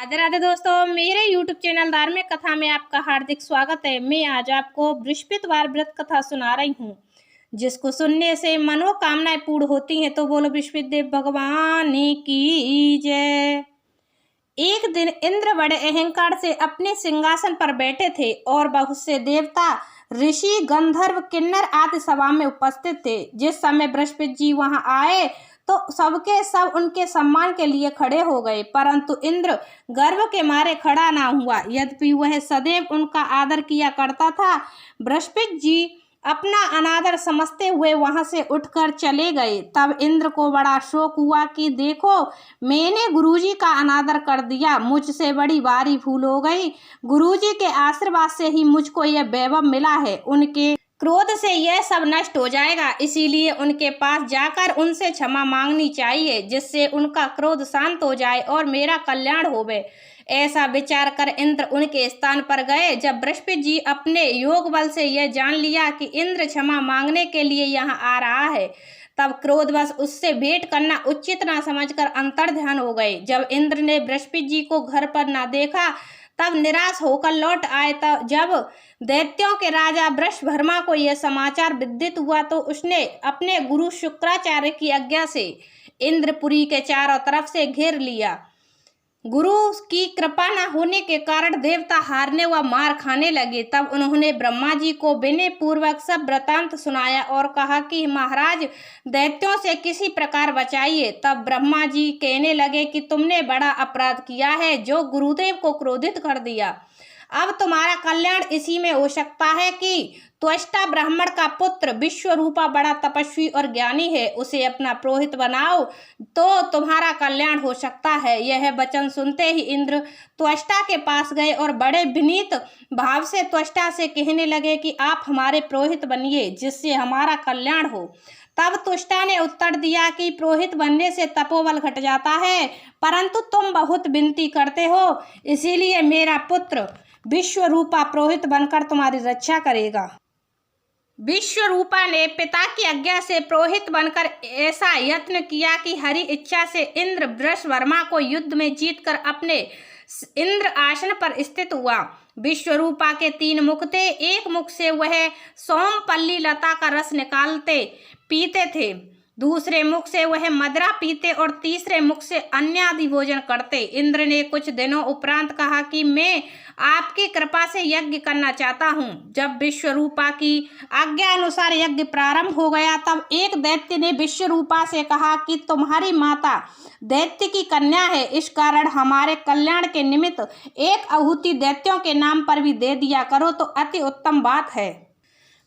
राधे राधे दोस्तों, मेरे YouTube channel धार्मिक कथा में आपका हार्दिक स्वागत है। मैं आज आपको बृहस्पतिवार व्रत कथा सुना रही हूँ, जिसको सुनने से मनोकामनाएं पूर्ण होती हैं। तो बोलो बृहस्पतिदेव भगवान की जय। एक दिन इंद्र बड़े अहंकार से अपने सिंहासन पर बैठे थे और बहुत से देवता, ऋषि, गंधर्व, किन्नर आदि सभा में उपस्थित थे। जिस समय बृहस्पति जी वहां आए तो सबके सब उनके सम्मान के लिए खड़े हो गए, परंतु इंद्र गर्व के मारे खड़ा ना हुआ, यद्यपि वह सदैव उनका आदर किया करता था। बृहस्पति जी अपना अनादर समझते हुए वहां से उठकर चले गए। तब इंद्र को बड़ा शोक हुआ कि देखो, मैंने गुरुजी का अनादर कर दिया, मुझसे बड़ी भारी भूल हो गई। गुरुजी के आशीर्वाद से ही मुझको यह वैभव मिला है। उनके क्रोध से यह सब नष्ट हो जाएगा, इसीलिए उनके पास जाकर उनसे क्षमा मांगनी चाहिए, जिससे उनका क्रोध शांत हो जाए और मेरा कल्याण होवे। ऐसा विचार कर इंद्र उनके स्थान पर गए। जब बृहस्पति जी अपने योग बल से यह जान लिया कि इंद्र क्षमा मांगने के लिए यहाँ आ रहा है, तब क्रोधवश उससे भेंट करना उचित न समझकर अंतर्ध्यान हो गए। जब इंद्र ने बृहस्पति जी को घर पर न देखा, तब निराश होकर लौट आए। तब जब दैत्यों के राजा वृषभर्मा को यह समाचार विदित हुआ तो उसने अपने गुरु शुक्राचार्य की आज्ञा से इंद्रपुरी के चारों तरफ से घेर लिया। गुरु की कृपा न होने के कारण देवता हारने व मार खाने लगे। तब उन्होंने ब्रह्मा जी को विनय पूर्वक सब वृतांत सुनाया और कहा कि महाराज, दैत्यों से किसी प्रकार बचाइए। तब ब्रह्मा जी कहने लगे कि तुमने बड़ा अपराध किया है, जो गुरुदेव को क्रोधित कर दिया। अब तुम्हारा कल्याण इसी में हो सकता है कि त्वष्टा ब्राह्मण का पुत्र विश्वरूपा बड़ा तपस्वी और ज्ञानी है, उसे अपना पुरोहित बनाओ तो तुम्हारा कल्याण हो सकता है। यह वचन सुनते ही इंद्र त्वष्टा के पास गए और बड़े विनीत भाव से त्वष्टा से कहने लगे कि आप हमारे पुरोहित बनिए, जिससे हमारा कल्याण हो। तब त्वष्टा ने उत्तर दिया कि पुरोहित बनने से तपोबल घट जाता है, परंतु तुम बहुत विनती करते हो, इसीलिए मेरा पुत्र विश्वरूपा पुरोहित बनकर तुम्हारी रक्षा करेगा। विश्वरूपा ने पिता की आज्ञा से पुरोहित बनकर ऐसा यत्न किया कि हरि इच्छा से इंद्र वृषभर्मा को युद्ध में जीतकर अपने इंद्र आसन पर स्थित हुआ। विश्वरूपा के 3 मुख थे। एक मुख से वह सोमपल्ली लता का रस निकालते पीते थे, दूसरे मुख से वह मदिरा पीते और तीसरे मुख से अन्य आदि भोजन करते। इंद्र ने कुछ दिनों उपरांत कहा कि मैं आपकी कृपा से यज्ञ करना चाहता हूँ। जब विश्वरूपा की आज्ञा अनुसार यज्ञ प्रारंभ हो गया, तब एक दैत्य ने विश्वरूपा से कहा कि तुम्हारी माता दैत्य की कन्या है, इस कारण हमारे कल्याण के निमित्त एक आहुति दैत्यों के नाम पर भी दे दिया करो तो अति उत्तम बात है।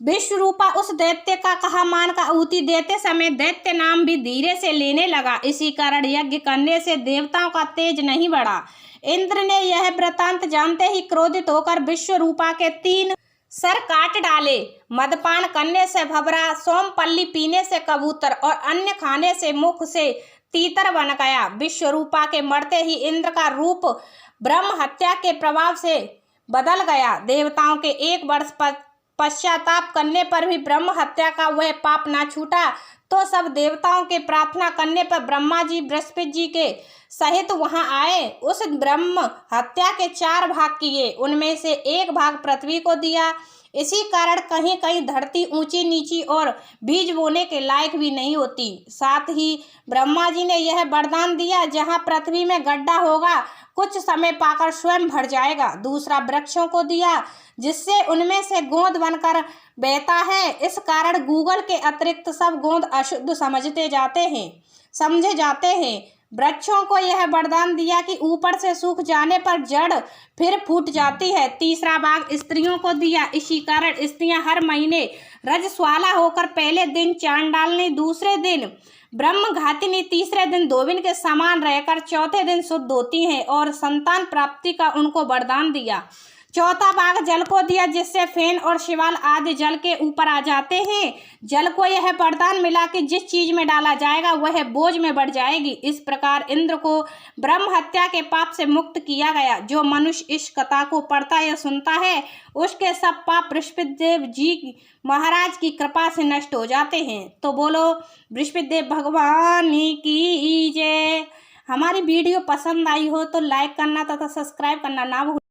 विश्वरूपा उस दैत्य का कहा मानकर आहुति देते समय दैत्य नाम भी धीरे से लेने लगा। इसी कारण यज्ञ करने से देवताओं का तेज नहीं बढ़ा। इंद्र ने यह वृतांत जानते ही क्रोधित होकर विश्वरूपा के 3 सर काट डाले। मदपान करने से भबरा, सोमपल्ली पीने से कबूतर और अन्य खाने से मुख से तीतर बन गया। विश्वरूपा के मरते ही इंद्र का रूप ब्रह्म हत्या के प्रभाव से बदल गया। देवताओं के 1 वर्ष पश्चाताप करने पर भी ब्रह्म हत्या का वह पाप ना छूटा, तो सब देवताओं के प्रार्थना करने पर ब्रह्मा जी बृहस्पति जी के सहित वहां आए। उस ब्रह्म हत्या के 4 भाग किए, उनमें से 1 भाग पृथ्वी को दिया। इसी कारण कहीं कहीं धरती ऊंची नीची और बीज बोने के लायक भी नहीं होती। साथ ही ब्रह्मा जी ने यह वरदान दिया, जहां पृथ्वी में गड्ढा होगा, कुछ समय पाकर स्वयं भर जाएगा। दूसरा वृक्षों को दिया, जिससे उनमें से गोंद बनकर बहता है। इस कारण गूगल के अतिरिक्त सब गोंद अशुद्ध समझे जाते हैं। वृक्षों को यह वरदान दिया कि ऊपर से सूख जाने पर जड़ फिर फूट जाती है। तीसरा भाग स्त्रियों को दिया, इसी कारण स्त्रियां हर महीने रजस्वाला होकर पहले दिन चांडालनी, दूसरे दिन ब्रह्मघातिनी, तीसरे दिन धोबिन के समान रहकर चौथे दिन शुद्ध होती हैं और संतान प्राप्ति का उनको वरदान दिया। चौथा भाग जल को दिया, जिससे फेन और शिवाल आदि जल के ऊपर आ जाते हैं। जल को यह वरदान मिला कि जिस चीज में डाला जाएगा वह बोझ में बढ़ जाएगी। इस प्रकार इंद्र को ब्रह्म हत्या के पाप से मुक्त किया गया। जो मनुष्य इस कथा को पढ़ता या सुनता है, उसके सब पाप बृहस्पतिदेव जी महाराज की कृपा से नष्ट हो जाते हैं। तो बोलो बृहस्पतिदेव भगवान की जय। हमारी वीडियो पसंद आई हो तो लाइक करना तथा सब्सक्राइब करना ना भूलें।